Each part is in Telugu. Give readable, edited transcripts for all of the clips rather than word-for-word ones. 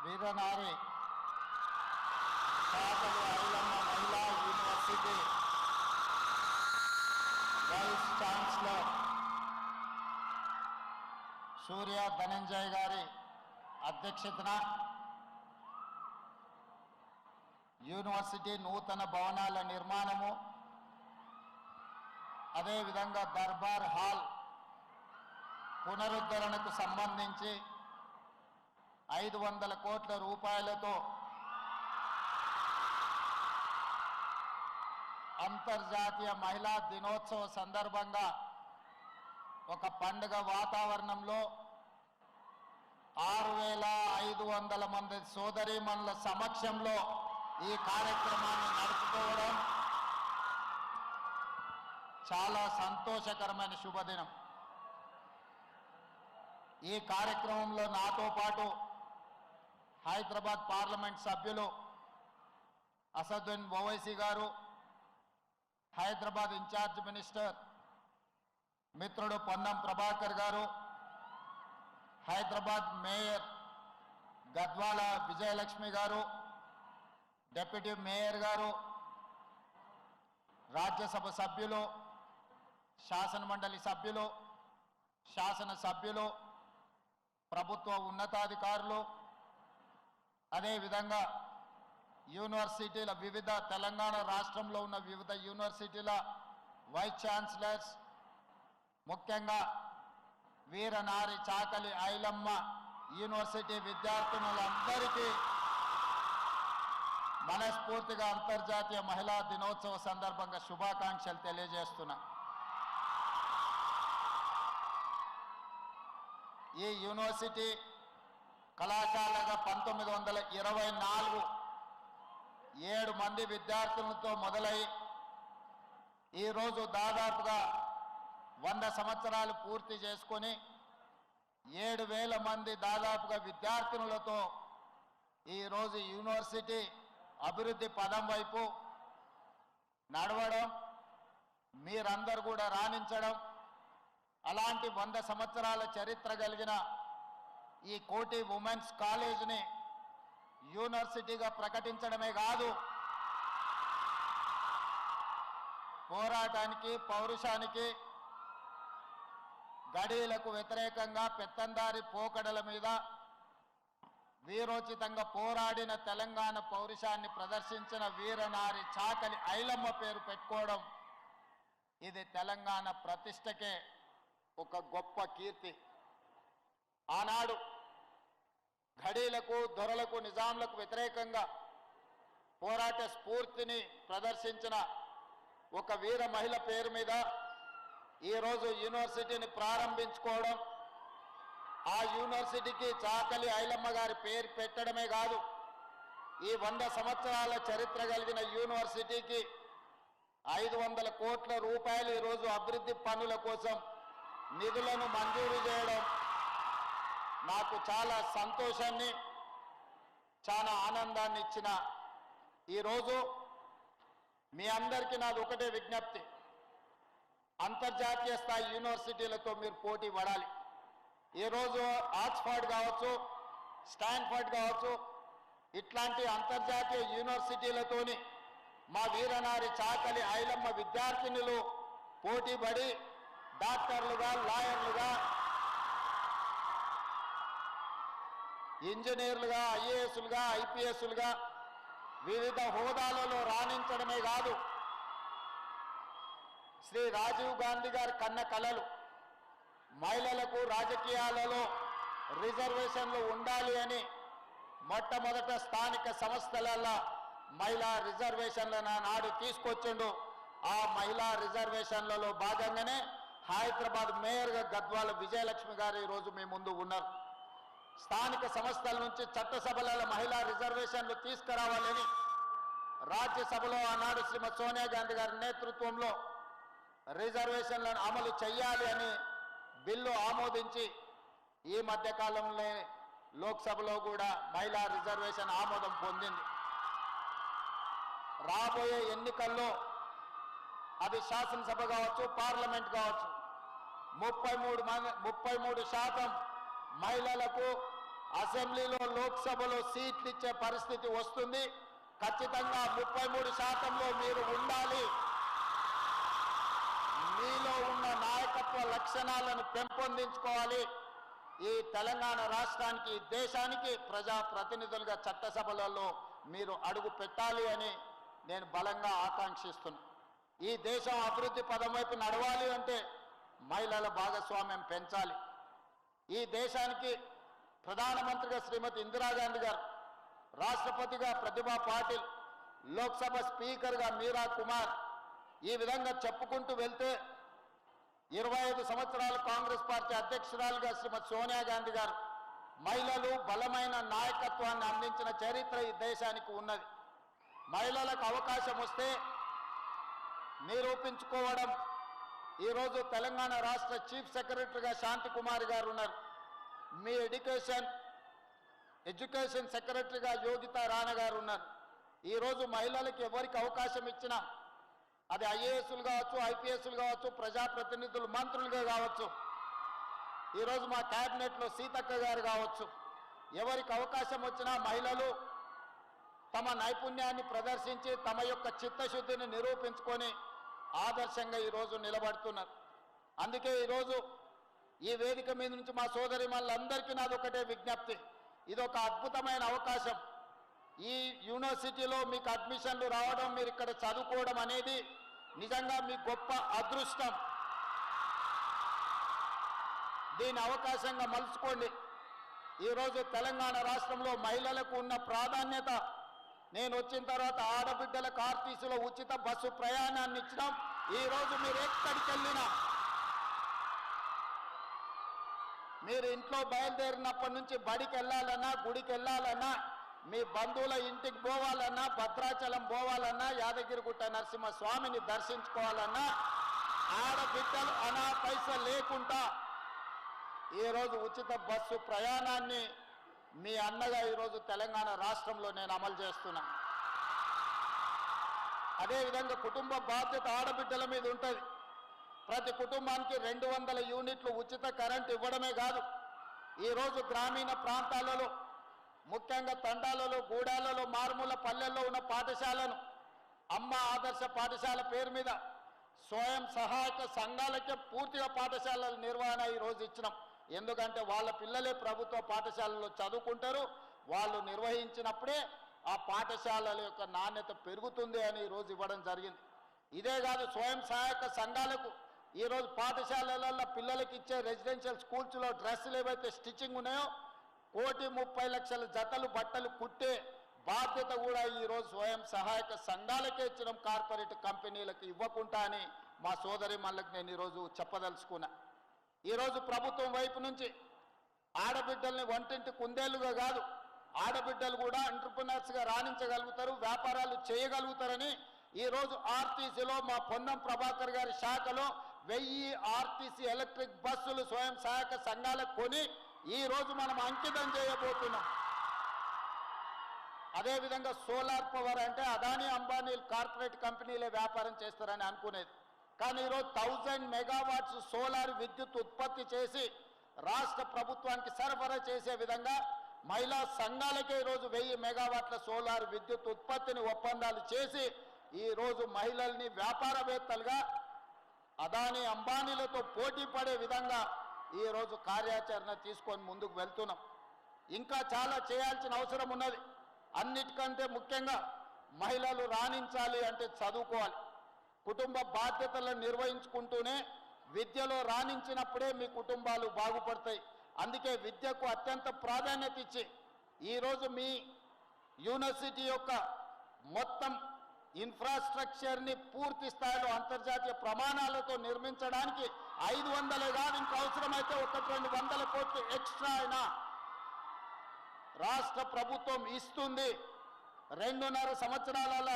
వీరనారి చాకలి ఐలమ్మ మహిళా యూనివర్సిటీ వైస్ ఛాన్సలర్ సూర్య ధనంజయ్ గారి అధ్యక్షతన యూనివర్సిటీ నూతన భవనాల నిర్మాణము, అదేవిధంగా దర్బార్ హాల్ పునరుద్ధరణకు సంబంధించి 500 కోట్ల రూపాయలతో అంతర్జాతీయ మహిళా దినోత్సవ సందర్భంగా ఒక పండుగ వాతావరణంలో 6500 మంది సోదరీమణుల సమక్షంలో ఈ కార్యక్రమాన్ని నడుపుకోవడం చాలా సంతోషకరమైన శుభదినం. ఈ కార్యక్రమంలో నాతో పాటు హైదరాబాద్ పార్లమెంట్ సభ్యులు అసదుద్దీన్ ఓవైసీ గారు, హైదరాబాద్ ఇన్ఛార్జ్ మినిస్టర్ మిత్రుడు పొన్నం ప్రభాకర్ గారు, హైదరాబాద్ మేయర్ గద్వాల విజయలక్ష్మి గారు, డిప్యూటీ మేయర్ గారు, రాజ్యసభ సభ్యులు, శాసనమండలి సభ్యులు, శాసనసభ్యులు, ప్రభుత్వ ఉన్నతాధికారులు, అదేవిధంగా యూనివర్సిటీల వివిధ తెలంగాణ రాష్ట్రంలో ఉన్న వివిధ యూనివర్సిటీల వైస్ ఛాన్సలర్స్, ముఖ్యంగా వీరనారి చాకలి ఐలమ్మ యూనివర్సిటీ విద్యార్థినులందరికీ మనస్ఫూర్తిగా అంతర్జాతీయ మహిళా దినోత్సవ సందర్భంగా శుభాకాంక్షలు తెలియజేస్తున్నా. ఈ యూనివర్సిటీ కళాశాలగా 1924 7 మంది విద్యార్థులతో మొదలై ఈరోజు దాదాపుగా 100 సంవత్సరాలు పూర్తి చేసుకొని 7000 మంది దాదాపుగా విద్యార్థినులతో ఈరోజు యూనివర్సిటీ అభివృద్ధి పదం వైపు నడవడం, మీరందరూ కూడా రాణించడం, అలాంటి 100 సంవత్సరాల చరిత్ర కలిగిన ఈ కోటి ఉమెన్స్ కాలేజ్ని యూనివర్సిటీగా ప్రకటించడమే కాదు, పోరాటానికి, పౌరుషానికి, గడీలకు వ్యతిరేకంగా పెత్తందారి పోకడల మీద వీరోచితంగా పోరాడిన తెలంగాణ పౌరుషాన్ని ప్రదర్శించిన వీరనారి చాకలి ఐలమ్మ పేరు పెట్టుకోవడం ఇది తెలంగాణ ప్రతిష్టకే ఒక గొప్ప కీర్తి. ఆనాడు ఘడీలకు, దొరలకు, నిజాంలకు వ్యతిరేకంగా పోరాట స్ఫూర్తిని ప్రదర్శించిన ఒక వీర మహిళ పేరు మీద ఈరోజు యూనివర్సిటీని ప్రారంభించుకోవడం, ఆ యూనివర్సిటీకి చాకలి ఐలమ్మ గారి పేరు పెట్టడమే కాదు, ఈ 100 సంవత్సరాల చరిత్ర కలిగిన యూనివర్సిటీకి 500 కోట్ల రూపాయలు ఈరోజు అభివృద్ధి పనుల కోసం నిధులను మంజూరు చేయడం నాకు చాలా సంతోషాన్ని, చాలా ఆనందాన్ని ఇచ్చిన ఈరోజు మీ అందరికీ నాది ఒకటే విజ్ఞప్తి, అంతర్జాతీయ స్థాయి యూనివర్సిటీలతో మీరు పోటీ పడాలి. ఈరోజు ఆక్స్ఫర్డ్ కావచ్చు, స్టాన్ఫర్డ్ కావచ్చు, ఇట్లాంటి అంతర్జాతీయ యూనివర్సిటీలతోని మా వీరనారి చాకలి ఐలమ్మ విద్యార్థినులు పోటీ పడి డాక్టర్లుగా, లాయర్లుగా, ఇంజనీర్లుగా, ఐఏఎస్లుగా, ఐపీఎస్లుగా వివిధ హోదాలలో రాణించడమే కాదు, శ్రీ రాజీవ్ గాంధీ గారి కన్న కలలు మహిళలకు రాజకీయాలలో రిజర్వేషన్లు ఉండాలి అని మొట్టమొదట స్థానిక సంస్థలలో మహిళా రిజర్వేషన్లను నాడు తీసుకొచ్చిండు. ఆ మహిళా రిజర్వేషన్లలో భాగంగానే హైదరాబాద్ మేయర్గా గద్వాల విజయలక్ష్మి గారు ఈరోజు మీ ముందు ఉన్నారు. స్థానిక సంస్థల నుంచి చట్టసభలలో మహిళా రిజర్వేషన్లు తీసుకురావాలని రాజ్యసభలో ఆనాడు శ్రీమతి సోనియా గాంధీ గారి నేతృత్వంలో రిజర్వేషన్లను అమలు చేయాలి అని బిల్లు ఆమోదించి ఈ మధ్యకాలంలో లోక్సభలో కూడా మహిళా రిజర్వేషన్ ఆమోదం పొందింది. రాబోయే ఎన్నికల్లో అది శాసనసభ కావచ్చు, పార్లమెంట్ కావచ్చు, 33% మహిళలకు అసెంబ్లీలో లోక్సభలో సీట్లు ఇచ్చే పరిస్థితి వస్తుంది. ఖచ్చితంగా 33%లో మీరు ఉండాలి. మీలో ఉన్న నాయకత్వ లక్షణాలను పెంపొందించుకోవాలి. ఈ తెలంగాణ రాష్ట్రానికి, దేశానికి ప్రజాప్రతినిధులుగా చట్టసభలలో మీరు అడుగు పెట్టాలి అని నేను బలంగా ఆకాంక్షిస్తున్నాను. ఈ దేశం అభివృద్ధి పదం వైపు నడవాలి అంటే మహిళల భాగస్వామ్యం పెంచాలి. ఈ దేశానికి ప్రధానమంత్రిగా శ్రీమతి ఇందిరాగాంధీ గారు, రాష్ట్రపతిగా ప్రతిభా పాటిల్, లోక్సభ స్పీకర్గా మీరా కుమార్, ఈ విధంగా చెప్పుకుంటూ వెళ్తే 25 సంవత్సరాలు కాంగ్రెస్ పార్టీ అధ్యక్షురాలుగా శ్రీమతి సోనియా గాంధీ గారు మహిళలు బలమైన నాయకత్వాన్ని అందించిన చరిత్ర ఈ దేశానికి ఉన్నది. మహిళలకు అవకాశం వస్తే నిరూపించుకోవడం. ఈరోజు తెలంగాణ రాష్ట్ర చీఫ్ సెక్రటరీగా శాంతి కుమార్ గారు ఉన్నారు. మీ ఎడ్యుకేషన్ సెక్రటరీగా యోగితా రాణా గారు ఉన్నారు. ఈరోజు మహిళలకు ఎవరికి అవకాశం ఇచ్చినా, అది ఐఏఎస్లు కావచ్చు, ఐపీఎస్లు కావచ్చు, ప్రజాప్రతినిధులు, మంత్రులుగా కావచ్చు, ఈరోజు మా క్యాబినెట్లో సీతక్క గారు కావచ్చు, ఎవరికి అవకాశం వచ్చినా మహిళలు తమ నైపుణ్యాన్ని ప్రదర్శించి తమ యొక్క చిత్తశుద్ధిని నిరూపించుకొని ఆదర్శంగా ఈరోజు నిలబడుతున్నారు. అందుకే ఈరోజు ఈ వేదిక మీద నుంచి మా సోదరిమణులందరికీ నాదొకటే విజ్ఞప్తి, ఇదొక అద్భుతమైన అవకాశం. ఈ యూనివర్సిటీలో మీకు అడ్మిషన్లు రావడం, మీరు ఇక్కడ చదువుకోవడం అనేది నిజంగా మీ గొప్ప అదృష్టం. దీని అవకాశంగా మలుచుకోండి. ఈరోజు తెలంగాణ రాష్ట్రంలో మహిళలకు ఉన్న ప్రాధాన్యత, నేను వచ్చిన తర్వాత ఆడబిడ్డలకు ఆర్టీసీలో ఉచిత బస్సు ప్రయాణాన్ని ఇచ్చినాం. ఈరోజు మీరు ఎక్కడికి వెళ్ళినా, మీరు ఇంట్లో బయలుదేరినప్పటి నుంచి బడికి వెళ్ళాలన్నా, గుడికి వెళ్ళాలన్నా, మీ బంధువుల ఇంటికి పోవాలన్నా, భద్రాచలం పోవాలన్నా, యాదగిరిగుట్ట నరసింహస్వామిని దర్శించుకోవాలన్నా ఆడబిడ్డలు అనా పైసలు లేకుండా ఈరోజు ఉచిత బస్సు ప్రయాణాన్ని మీ అన్నగా ఈరోజు తెలంగాణ రాష్ట్రంలో నేను అమలు చేస్తున్నా. అదేవిధంగా కుటుంబ బాధ్యత ఆడబిడ్డల మీద ఉంటుంది. ప్రతి కుటుంబానికి 200 యూనిట్లు ఉచిత కరెంట్ ఇవ్వడమే కాదు, ఈరోజు గ్రామీణ ప్రాంతాలలో, ముఖ్యంగా తండాలలో, గూడాలలో, మారుమూల పల్లెల్లో ఉన్న పాఠశాలను అమ్మ ఆదర్శ పాఠశాల పేరు మీద స్వయం సహాయక సంఘాలకే పూర్తిగా పాఠశాలల నిర్వహణ ఈరోజు ఇచ్చినాం. ఎందుకంటే వాళ్ళ పిల్లలే ప్రభుత్వ పాఠశాలలో చదువుకుంటారు. వాళ్ళు నిర్వహించినప్పుడే ఆ పాఠశాలల యొక్క నాణ్యత పెరుగుతుంది అని ఈరోజు ఇవ్వడం జరిగింది. ఇదే కాదు, స్వయం సహాయక సంఘాలకు ఈరోజు పాఠశాలలలో పిల్లలకి ఇచ్చే రెసిడెన్షియల్ స్కూల్స్లో డ్రెస్సులు ఏవైతే స్టిచ్చింగ్ ఉన్నాయో 1,30,00,000 జతలు బట్టలు కుట్టే బాధ్యత కూడా ఈరోజు స్వయం సహాయక సంఘాలకే ఇచ్చడం, కార్పొరేట్ కంపెనీలకు ఇవ్వకుండా అని మా సోదరి మళ్ళకి నేను ఈరోజు చెప్పదలుచుకున్నా. ఈరోజు ప్రభుత్వం వైపు నుంచి ఆడబిడ్డల్ని వంటింటి కుందేలుగా కాదు, ఆడబిడ్డలు కూడా ఎంటర్ప్రినర్స్గా రాణించగలుగుతారు, వ్యాపారాలు చేయగలుగుతారని ఈరోజు ఆర్టీసీలో మా పొన్నం ప్రభాకర్ గారి శాఖలో 1000 ఆర్టీసీ ఎలక్ట్రిక్ బస్సులు స్వయం సహాయక సంఘాలకు కొని ఈరోజు మనం అంకితం చేయబోతున్నాం. అదేవిధంగా సోలార్ పవర్ అంటే అదానీ అంబానీ కార్పొరేట్ కంపెనీలే వ్యాపారం చేస్తారని అనుకునేది. కానీ ఈరోజు 1000 మెగావాట్స్ సోలార్ విద్యుత్ ఉత్పత్తి చేసి రాష్ట్ర ప్రభుత్వానికి సరఫరా చేసే విధంగా మహిళా సంఘాలకే ఈరోజు 1000 మెగావాట్ల సోలార్ విద్యుత్ ఉత్పత్తిని ఒప్పందాలు చేసి ఈరోజు మహిళల్ని వ్యాపారవేత్తలుగా అదానీ అంబానీలతో పోటీ పడే విధంగా ఈరోజు కార్యాచరణ తీసుకొని ముందుకు వెళ్తున్నాం. ఇంకా చాలా చేయాల్సిన అవసరం ఉన్నది. అన్నిటికంటే ముఖ్యంగా మహిళలు రాణించాలి అంటే చదువుకోవాలి. కుటుంబ బాధ్యతలను నిర్వహించుకుంటూనే విద్యలో రాణించినప్పుడే మీ కుటుంబాలు బాగుపడతాయి. అందుకే విద్యకు అత్యంత ప్రాధాన్యత ఇచ్చి ఈరోజు మీ యూనివర్సిటీ యొక్క మొత్తం ఇన్ఫ్రాస్ట్రక్చర్ని పూర్తి స్థాయిలో అంతర్జాతీయ ప్రమాణాలతో నిర్మించడానికి 500 కాదు, ఇంకా అవసరమైతే 1-200 కోట్లు ఎక్స్ట్రా అయినా రాష్ట్ర ప్రభుత్వం ఇస్తుంది. 2.5 సంవత్సరాల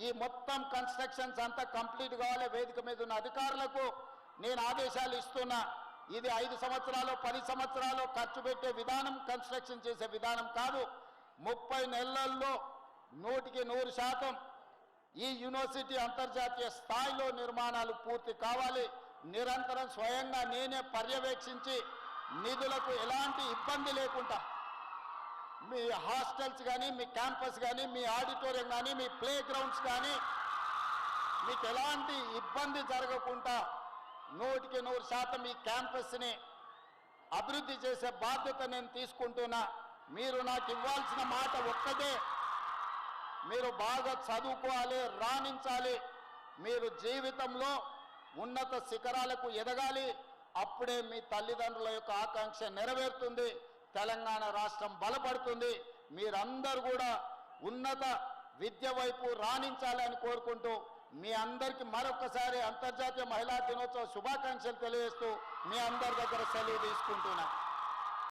ఈ మొత్తం కన్స్ట్రక్షన్స్ అంతా కంప్లీట్ కావాలి. వేదిక మీద ఉన్న అధికారులకు నేను ఆదేశాలు ఇస్తున్నా. ఇది 5 సంవత్సరాలు 10 సంవత్సరాలు ఖర్చు పెట్టే విధానం, కన్స్ట్రక్షన్ చేసే విధానం కాదు. 30 నెలల్లో 100% ఈ యూనివర్సిటీ అంతర్జాతీయ స్థాయిలో నిర్మాణాలు పూర్తి కావాలి. నిరంతరం స్వయంగా నేనే పర్యవేక్షించి నిధులకు ఎలాంటి ఇబ్బంది లేకుండా మీ హాస్టల్స్ కానీ, మీ క్యాంపస్ కానీ, మీ ఆడిటోరియం కానీ, మీ ప్లే గ్రౌండ్స్ కానీ మీకు ఎలాంటి ఇబ్బంది జరగకుండా 100% ఈ క్యాంపస్ని అభివృద్ధి చేసే బాధ్యత నేను తీసుకుంటున్నా. మీరు నాకు ఇవ్వాల్సిన మాట ఒక్కటే, మీరు బాగా చదువుకోవాలి, రాణించాలి, మీరు జీవితంలో ఉన్నత శిఖరాలకు ఎదగాలి. అప్పుడే మీ తల్లిదండ్రుల యొక్క ఆకాంక్ష నెరవేరుతుంది, తెలంగాణ రాష్ట్రం బలపడుతుంది. మీరందరూ కూడా ఉన్నత విద్య వైపు రాణించాలని కోరుకుంటూ మీ అందరికీ మరొకసారి అంతర్జాతీయ మహిళా దినోత్సవ శుభాకాంక్షలు తెలియజేస్తూ మీ అందరి దగ్గర సెలవు తీసుకుంటున్నా.